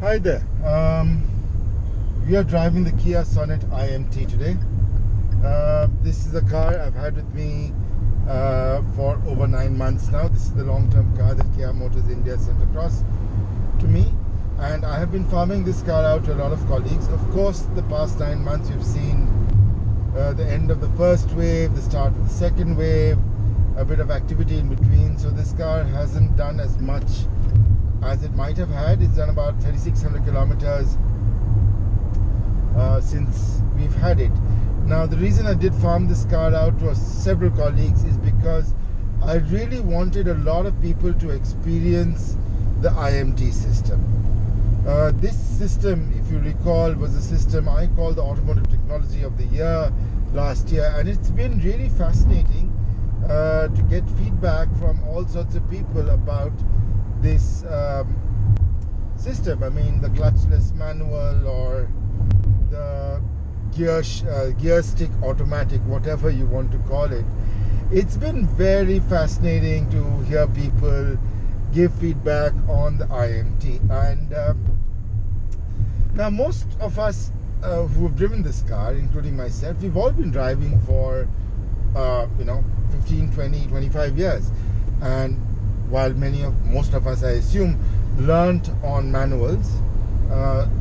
Hi there. We are driving the Kia Sonet iMT today. This is a car I've had with me for over 9 months now. This is the long-term car that Kia Motors India sent across to me, and I have been farming this car out to a lot of colleagues. Of course, the past 9 months you've seen the end of the first wave, the start of the second wave, a bit of activity in between. So this car hasn't done as much as it might have had. It's done about 3,600 kilometers since we've had it. Now, the reason I did farm this car out to several colleagues is because I really wanted a lot of people to experience the iMT system. This system, if you recall, was a system I called the Automotive Technology of the Year last year, and it's been really fascinating to get feedback from all sorts of people about this system. I mean, the clutchless manual or the gear stick automatic, whatever you want to call it. It's been very fascinating to hear people give feedback on the iMT. And now most of us who have driven this car, including myself, we've all been driving for 15, 20, 25 years. And while most of us, I assume, learnt on manuals,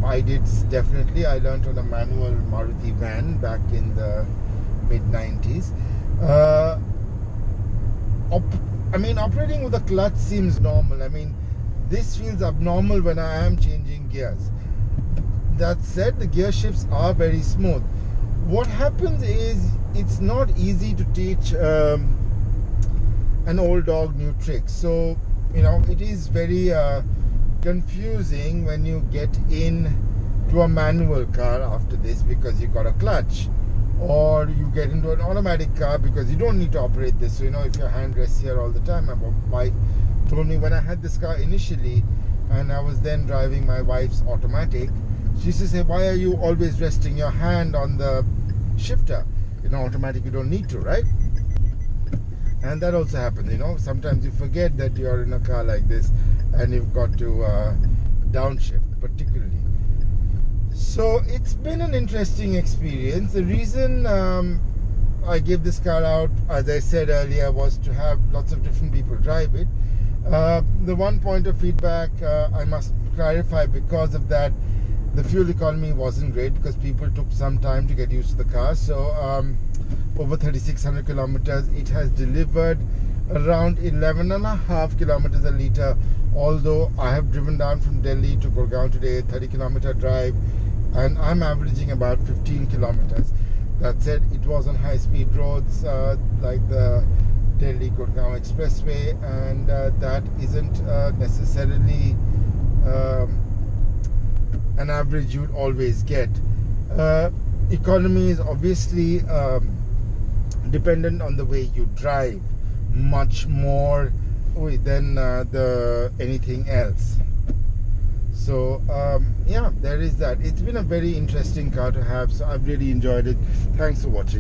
I did definitely. I learnt on a manual Maruti van back in the mid-90s. Operating with a clutch seems normal. I mean, this feels abnormal when I am changing gears. That said, the gear shifts are very smooth. What happens is it's not easy to teach an old dog new tricks. So it is very confusing when you get in to a manual car after this because you got a clutch, or you get into an automatic car because you don't need to operate this. So if your hand rests here all the time. My wife told me when I had this car initially and I was then driving my wife's automatic, she used to say, why are you always resting your hand on the shifter? In automatic you don't need to, right? And that also happens, sometimes you forget that you're in a car like this and you've got to downshift particularly. So it's been an interesting experience. The reason I gave this car out, as I said earlier, was to have lots of different people drive it. The one point of feedback I must clarify, because of that, the fuel economy wasn't great because people took some time to get used to the car. So over 3,600 kilometers, it has delivered around 11.5 kilometers a litre, although I have driven down from Delhi to Gurugram today, 30-kilometer drive, and I'm averaging about 15 kilometers. That said, it was on high-speed roads like the Delhi-Gurugram expressway, and that isn't necessarily an average you'd always get. Economy is obviously dependent on the way you drive much more than anything else. So yeah, there is that. It's been a very interesting car to have, so I've really enjoyed it. Thanks for watching.